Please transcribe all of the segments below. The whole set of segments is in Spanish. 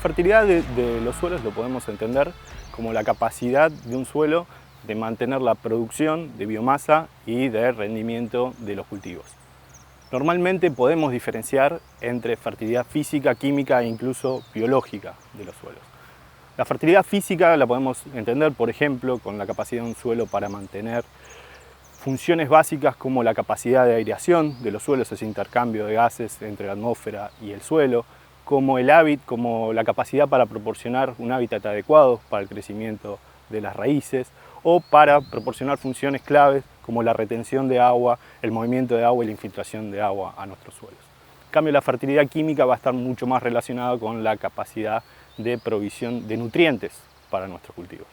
fertilidad de los suelos lo podemos entender como la capacidad de un suelo de mantener la producción de biomasa y de rendimiento de los cultivos. Normalmente podemos diferenciar entre fertilidad física, química e incluso biológica de los suelos. La fertilidad física la podemos entender, por ejemplo, con la capacidad de un suelo para mantener funciones básicas como la capacidad de aireación de los suelos, ese intercambio de gases entre la atmósfera y el suelo, como la capacidad para proporcionar un hábitat adecuado para el crecimiento de las raíces, o para proporcionar funciones claves como la retención de agua, el movimiento de agua y la infiltración de agua a nuestros suelos. En cambio, la fertilidad química va a estar mucho más relacionada con la capacidad de provisión de nutrientes para nuestros cultivos.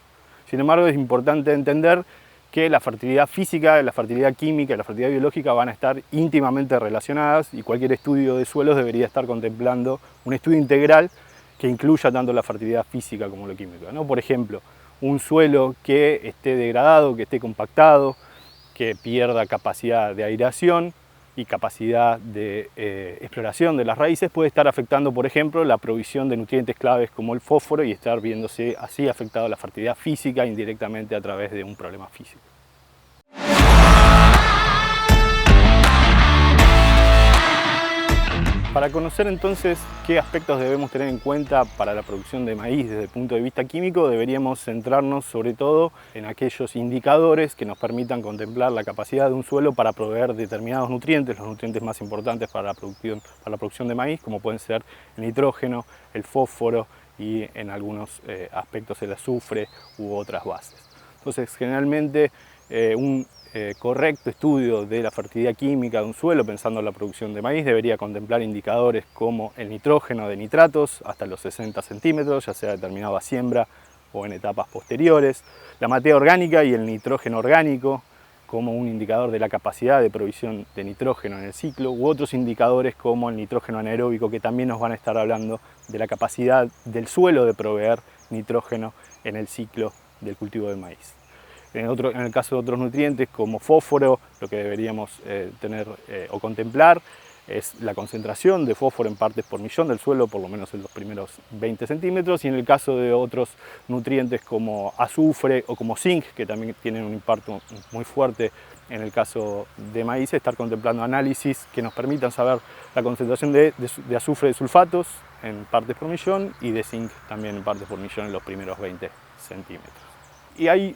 Sin embargo, es importante entender que la fertilidad física, la fertilidad química y la fertilidad biológica van a estar íntimamente relacionadas y cualquier estudio de suelos debería estar contemplando un estudio integral que incluya tanto la fertilidad física como la química, ¿no? Por ejemplo, un suelo que esté degradado, que esté compactado, que pierda capacidad de aireación y capacidad de exploración de las raíces puede estar afectando, por ejemplo, la provisión de nutrientes claves como el fósforo y estar viéndose así afectado la fertilidad física indirectamente a través de un problema físico. Para conocer entonces qué aspectos debemos tener en cuenta para la producción de maíz desde el punto de vista químico, deberíamos centrarnos sobre todo en aquellos indicadores que nos permitan contemplar la capacidad de un suelo para proveer determinados nutrientes, los nutrientes más importantes para la producción de maíz, como pueden ser el nitrógeno, el fósforo y en algunos aspectos el azufre u otras bases. Entonces, generalmente un correcto estudio de la fertilidad química de un suelo pensando en la producción de maíz debería contemplar indicadores como el nitrógeno de nitratos hasta los 60 centímetros, ya sea determinado a siembra o en etapas posteriores, la materia orgánica y el nitrógeno orgánico como un indicador de la capacidad de provisión de nitrógeno en el ciclo, u otros indicadores como el nitrógeno anaeróbico que también nos van a estar hablando de la capacidad del suelo de proveer nitrógeno en el ciclo del cultivo del maíz. En el caso de otros nutrientes como fósforo, lo que deberíamos tener o contemplar es la concentración de fósforo en partes por millón del suelo, por lo menos en los primeros 20 centímetros, y en el caso de otros nutrientes como azufre o como zinc, que también tienen un impacto muy fuerte en el caso de maíz, estar contemplando análisis que nos permitan saber la concentración de azufre de sulfatos en partes por millón y de zinc también en partes por millón en los primeros 20 centímetros. Y hay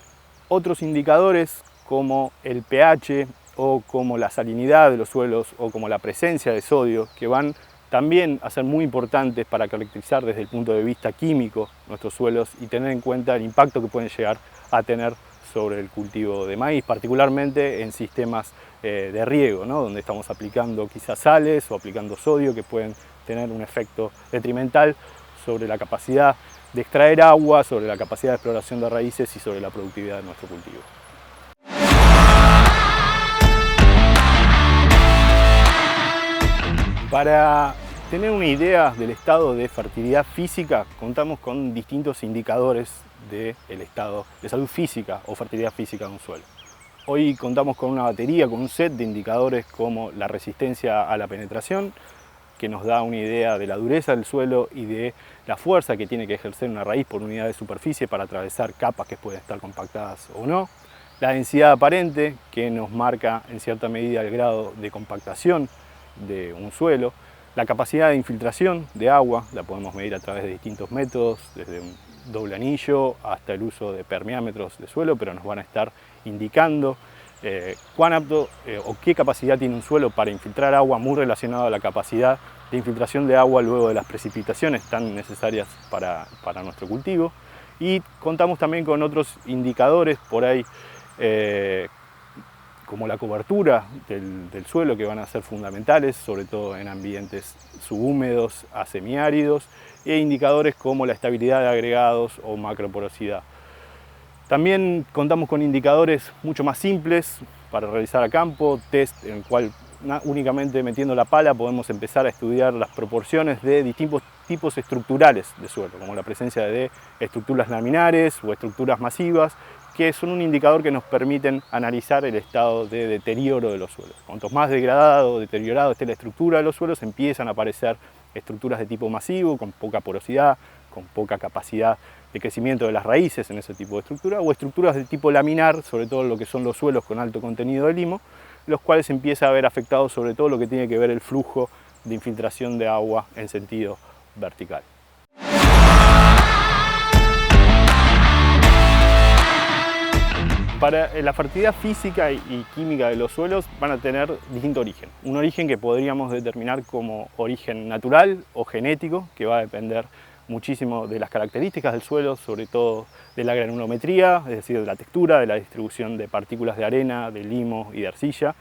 otros indicadores como el pH o como la salinidad de los suelos o como la presencia de sodio que van también a ser muy importantes para caracterizar desde el punto de vista químico nuestros suelos y tener en cuenta el impacto que pueden llegar a tener sobre el cultivo de maíz, particularmente en sistemas de riego, ¿no? Donde estamos aplicando quizás sales o aplicando sodio que pueden tener un efecto detrimental sobre la capacidad de extraer agua, sobre la capacidad de exploración de raíces y sobre la productividad de nuestro cultivo. Para tener una idea del estado de fertilidad física, contamos con distintos indicadores del estado de salud física o fertilidad física de un suelo. Hoy contamos con una batería, con un set de indicadores como la resistencia a la penetración, que nos da una idea de la dureza del suelo y de la fuerza que tiene que ejercer una raíz por unidad de superficie para atravesar capas que pueden estar compactadas o no. La densidad aparente, que nos marca en cierta medida el grado de compactación de un suelo. La capacidad de infiltración de agua, la podemos medir a través de distintos métodos, desde un doble anillo hasta el uso de permeámetros de suelo, pero nos van a estar indicando cuán apto o qué capacidad tiene un suelo para infiltrar agua, muy relacionado a la capacidad de infiltración de agua luego de las precipitaciones tan necesarias para nuestro cultivo. Y contamos también con otros indicadores por ahí, como la cobertura del suelo, que van a ser fundamentales, sobre todo en ambientes subhúmedos a semiáridos, e indicadores como la estabilidad de agregados o macroporosidad. También contamos con indicadores mucho más simples para realizar a campo, test en el cual únicamente metiendo la pala podemos empezar a estudiar las proporciones de distintos tipos estructurales de suelo, como la presencia de estructuras laminares o estructuras masivas, que son un indicador que nos permiten analizar el estado de deterioro de los suelos. Cuanto más degradado o deteriorado esté la estructura de los suelos, empiezan a aparecer estructuras de tipo masivo, con poca porosidad, con poca capacidad de crecimiento de las raíces en ese tipo de estructura, o estructuras de tipo laminar, sobre todo lo que son los suelos con alto contenido de limo, los cuales empieza a ver afectados sobre todo lo que tiene que ver el flujo de infiltración de agua en sentido vertical. Para la fertilidad física y química de los suelos van a tener distinto origen. Un origen que podríamos determinar como origen natural o genético, que va a depender muchísimo de las características del suelo, sobre todo de la granulometría, es decir, de la textura, de la distribución de partículas de arena, de limo y de arcilla,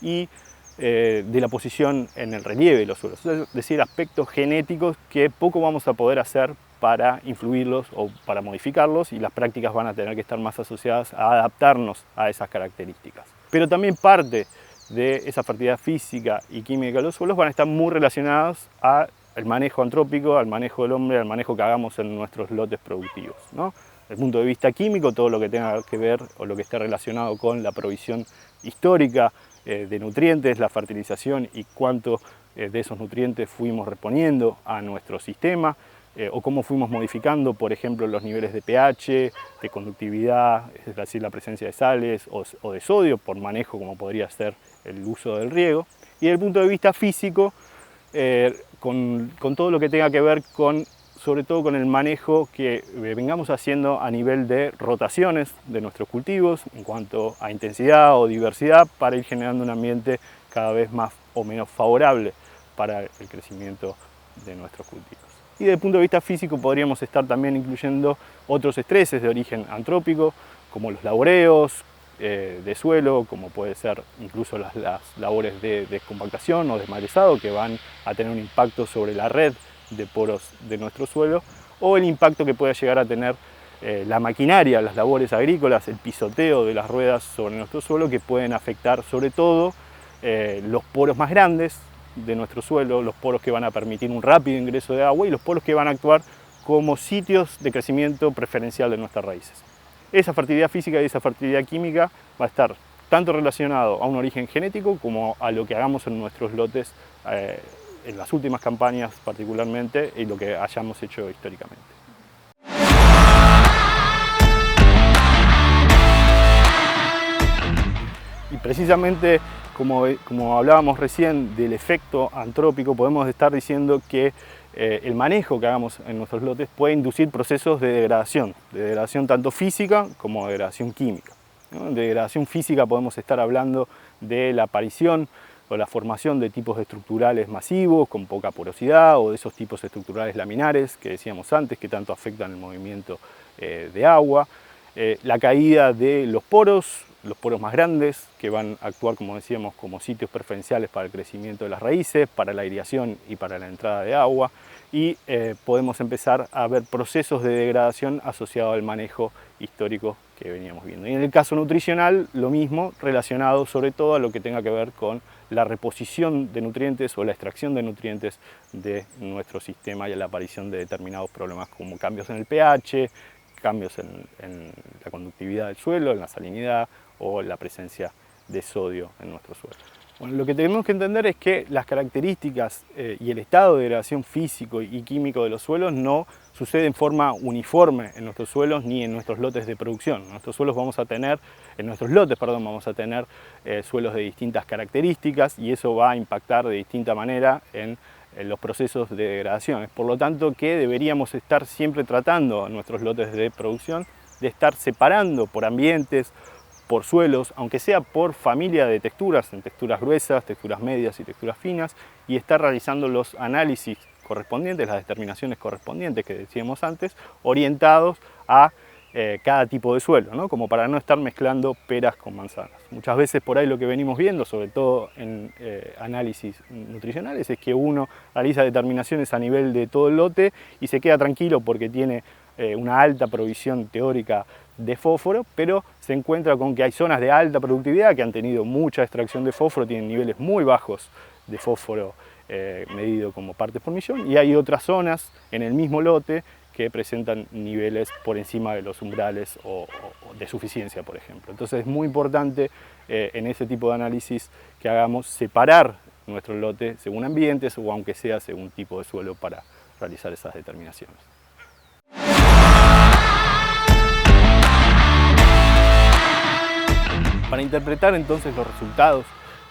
y de la posición en el relieve de los suelos. Es decir, aspectos genéticos que poco vamos a poder hacer para influirlos o para modificarlos, y las prácticas van a tener que estar más asociadas a adaptarnos a esas características. Pero también parte de esa fertilidad física y química de los suelos van a estar muy relacionadas al manejo antrópico, al manejo del hombre, al manejo que hagamos en nuestros lotes productivos, ¿no? Desde el punto de vista químico, todo lo que tenga que ver o lo que esté relacionado con la provisión histórica de nutrientes, la fertilización y cuánto de esos nutrientes fuimos reponiendo a nuestro sistema, o cómo fuimos modificando, por ejemplo, los niveles de pH, de conductividad, es decir, la presencia de sales o de sodio por manejo, como podría ser el uso del riego. Y desde el punto de vista físico, con todo lo que tenga que ver sobre todo con el manejo que vengamos haciendo a nivel de rotaciones de nuestros cultivos en cuanto a intensidad o diversidad, para ir generando un ambiente cada vez más o menos favorable para el crecimiento de nuestros cultivos. Y desde el punto de vista físico podríamos estar también incluyendo otros estreses de origen antrópico, como los laboreos de suelo, como puede ser incluso las labores de descompactación o desmalezado, que van a tener un impacto sobre la red de poros de nuestro suelo, o el impacto que pueda llegar a tener la maquinaria, las labores agrícolas, el pisoteo de las ruedas sobre nuestro suelo, que pueden afectar sobre todo los poros más grandes de nuestro suelo, los poros que van a permitir un rápido ingreso de agua y los poros que van a actuar como sitios de crecimiento preferencial de nuestras raíces. Esa fertilidad física y esa fertilidad química va a estar tanto relacionado a un origen genético como a lo que hagamos en nuestros lotes en las últimas campañas particularmente, y lo que hayamos hecho históricamente. Y precisamente como hablábamos recién del efecto antrópico, podemos estar diciendo que el manejo que hagamos en nuestros lotes puede inducir procesos de degradación tanto física como de degradación química, ¿no? De degradación física podemos estar hablando de la aparición o la formación de tipos estructurales masivos con poca porosidad, o de esos tipos estructurales laminares que decíamos antes, que tanto afectan el movimiento de agua, la caída de los poros más grandes, que van a actuar, como decíamos, como sitios preferenciales para el crecimiento de las raíces, para la aireación y para la entrada de agua, y podemos empezar a ver procesos de degradación asociados al manejo histórico que veníamos viendo. Y en el caso nutricional, lo mismo, relacionado sobre todo a lo que tenga que ver con la reposición de nutrientes o la extracción de nutrientes de nuestro sistema y a la aparición de determinados problemas como cambios en el pH, cambios en la conductividad del suelo, en la salinidad o la presencia de sodio en nuestro suelo. Bueno, lo que tenemos que entender es que las características y el estado de degradación físico y químico de los suelos no sucede en forma uniforme en nuestros suelos ni en nuestros lotes de producción. En nuestros lotes vamos a tener suelos de distintas características, y eso va a impactar de distinta manera en los procesos de degradación. Por lo tanto, que deberíamos estar siempre tratando en nuestros lotes de producción de estar separando por ambientes, por suelos, aunque sea por familia de texturas, en texturas gruesas, texturas medias y texturas finas, y estar realizando los análisis correspondientes, las determinaciones correspondientes que decíamos antes, orientados a cada tipo de suelo, ¿no? Como para no estar mezclando peras con manzanas. Muchas veces por ahí lo que venimos viendo, sobre todo en análisis nutricionales, es que uno realiza determinaciones a nivel de todo el lote y se queda tranquilo porque tiene una alta provisión teórica de fósforo, pero se encuentra con que hay zonas de alta productividad que han tenido mucha extracción de fósforo, tienen niveles muy bajos de fósforo medido como partes por millón, y hay otras zonas en el mismo lote que presentan niveles por encima de los umbrales o de suficiencia, por ejemplo. Entonces es muy importante en ese tipo de análisis que hagamos separar nuestro lote según ambientes o aunque sea según tipo de suelo para realizar esas determinaciones. Para interpretar entonces los resultados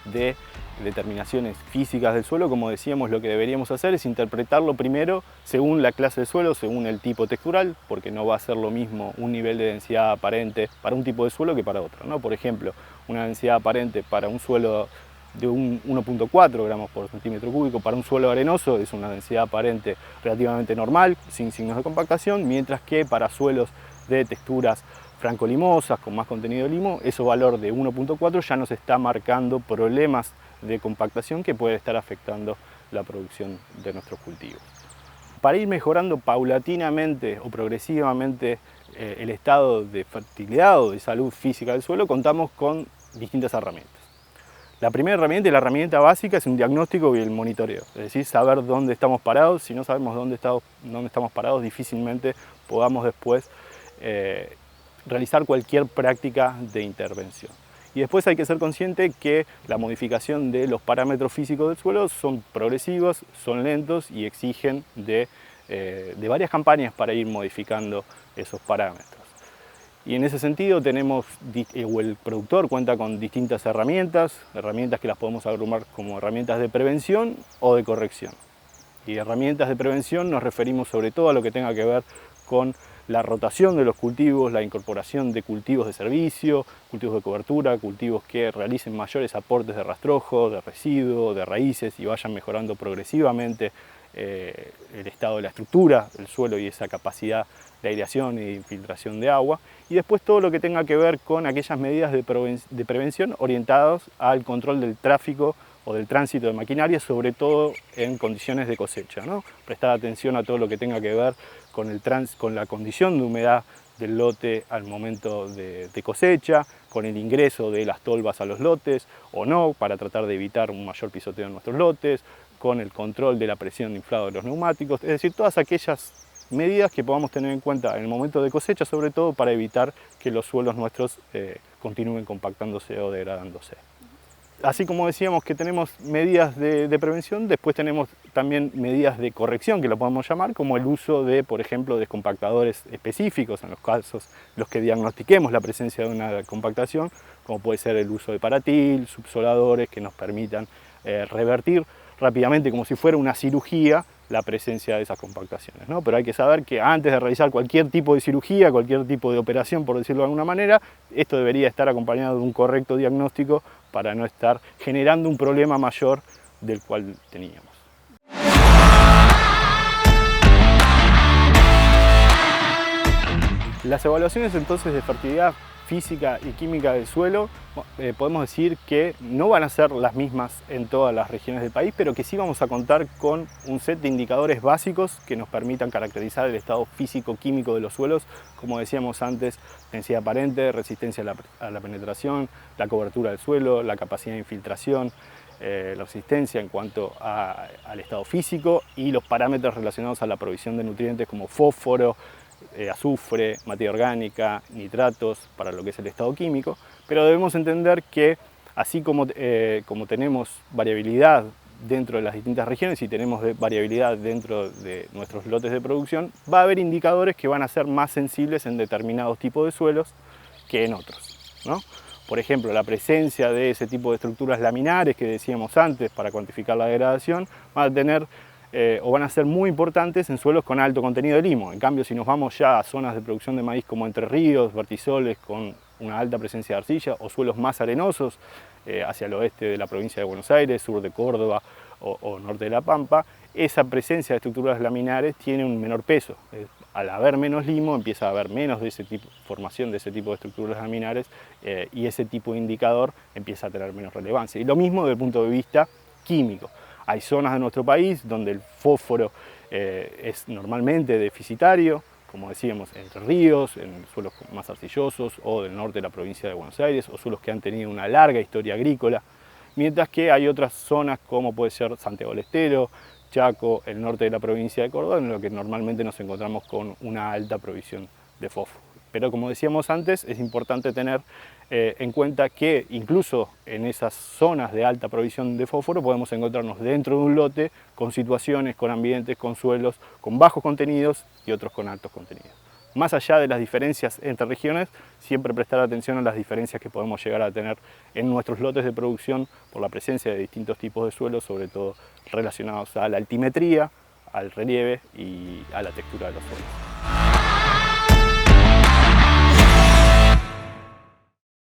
de determinaciones físicas del suelo, como decíamos, lo que deberíamos hacer es interpretarlo primero según la clase de suelo, según el tipo textural, porque no va a ser lo mismo un nivel de densidad aparente para un tipo de suelo que para otro, ¿no? Por ejemplo, una densidad aparente para un suelo de un 1.4 gramos por centímetro cúbico para un suelo arenoso es una densidad aparente relativamente normal, sin signos de compactación, mientras que para suelos de texturas francolimosas, con más contenido de limo, ese valor de 1.4 ya nos está marcando problemas de compactación que puede estar afectando la producción de nuestros cultivos. Para ir mejorando paulatinamente o progresivamente el estado de fertilidad o de salud física del suelo, contamos con distintas herramientas. La primera herramienta y la herramienta básica es un diagnóstico y el monitoreo, es decir, saber dónde estamos parados. Si no sabemos dónde estamos parados, difícilmente podamos después realizar cualquier práctica de intervención. Y después hay que ser consciente que la modificación de los parámetros físicos del suelo son progresivos, son lentos y exigen de varias campañas para ir modificando esos parámetros. Y en ese sentido el productor cuenta con distintas herramientas que las podemos agrupar como herramientas de prevención o de corrección. Y herramientas de prevención nos referimos sobre todo a lo que tenga que ver con la rotación de los cultivos, la incorporación de cultivos de servicio, cultivos de cobertura, cultivos que realicen mayores aportes de rastrojo, de residuo, de raíces y vayan mejorando progresivamente el estado de la estructura del suelo y esa capacidad de aireación y de infiltración de agua. Y después todo lo que tenga que ver con aquellas medidas de prevención orientadas al control del tráfico o del tránsito de maquinaria, sobre todo en condiciones de cosecha, ¿no? Prestar atención a todo lo que tenga que ver con la condición de humedad del lote al momento de cosecha, con el ingreso de las tolvas a los lotes o no, para tratar de evitar un mayor pisoteo en nuestros lotes, con el control de la presión de inflado de los neumáticos, es decir, todas aquellas medidas que podamos tener en cuenta en el momento de cosecha, sobre todo para evitar que los suelos nuestros continúen compactándose o degradándose. Así como decíamos que tenemos medidas de prevención, después tenemos también medidas de corrección, que lo podemos llamar, como el uso de, por ejemplo, descompactadores específicos en los casos en los que diagnostiquemos la presencia de una compactación, como puede ser el uso de paratil, subsoladores que nos permitan revertir rápidamente, como si fuera una cirugía, la presencia de esas compactaciones, ¿no? Pero hay que saber que antes de realizar cualquier tipo de cirugía, cualquier tipo de operación, por decirlo de alguna manera, esto debería estar acompañado de un correcto diagnóstico para no estar generando un problema mayor del cual teníamos. Las evaluaciones entonces de fertilidad física y química del suelo, podemos decir que no van a ser las mismas en todas las regiones del país, pero que sí vamos a contar con un set de indicadores básicos que nos permitan caracterizar el estado físico-químico de los suelos, como decíamos antes, densidad aparente, resistencia a la penetración, la cobertura del suelo, la capacidad de infiltración, la resistencia en cuanto al estado físico y los parámetros relacionados a la provisión de nutrientes como fósforo, azufre, materia orgánica, nitratos para lo que es el estado químico, pero debemos entender que así como tenemos variabilidad dentro de las distintas regiones y tenemos variabilidad dentro de nuestros lotes de producción, va a haber indicadores que van a ser más sensibles en determinados tipos de suelos que en otros, ¿no? Por ejemplo, la presencia de ese tipo de estructuras laminares que decíamos antes para cuantificar la degradación van a tener o van a ser muy importantes en suelos con alto contenido de limo. En cambio, si nos vamos ya a zonas de producción de maíz como Entre Ríos, vertisoles con una alta presencia de arcilla o suelos más arenosos hacia el oeste de la provincia de Buenos Aires, sur de Córdoba o norte de La Pampa, esa presencia de estructuras laminares tiene un menor peso. Al haber menos limo empieza a haber menos de ese tipo, formación de ese tipo de estructuras laminares y ese tipo de indicador empieza a tener menos relevancia. Y lo mismo desde el punto de vista químico. Hay zonas de nuestro país donde el fósforo es normalmente deficitario, como decíamos, Entre Ríos, en suelos más arcillosos o del norte de la provincia de Buenos Aires, o suelos que han tenido una larga historia agrícola, mientras que hay otras zonas como puede ser Santiago del Estero, Chaco, el norte de la provincia de Córdoba, en lo que normalmente nos encontramos con una alta provisión de fósforo. Pero como decíamos antes, es importante tener en cuenta que incluso en esas zonas de alta provisión de fósforo podemos encontrarnos dentro de un lote con situaciones, con ambientes, con suelos con bajos contenidos y otros con altos contenidos. Más allá de las diferencias entre regiones, siempre prestar atención a las diferencias que podemos llegar a tener en nuestros lotes de producción por la presencia de distintos tipos de suelos, sobre todo relacionados a la altimetría, al relieve y a la textura de los suelos.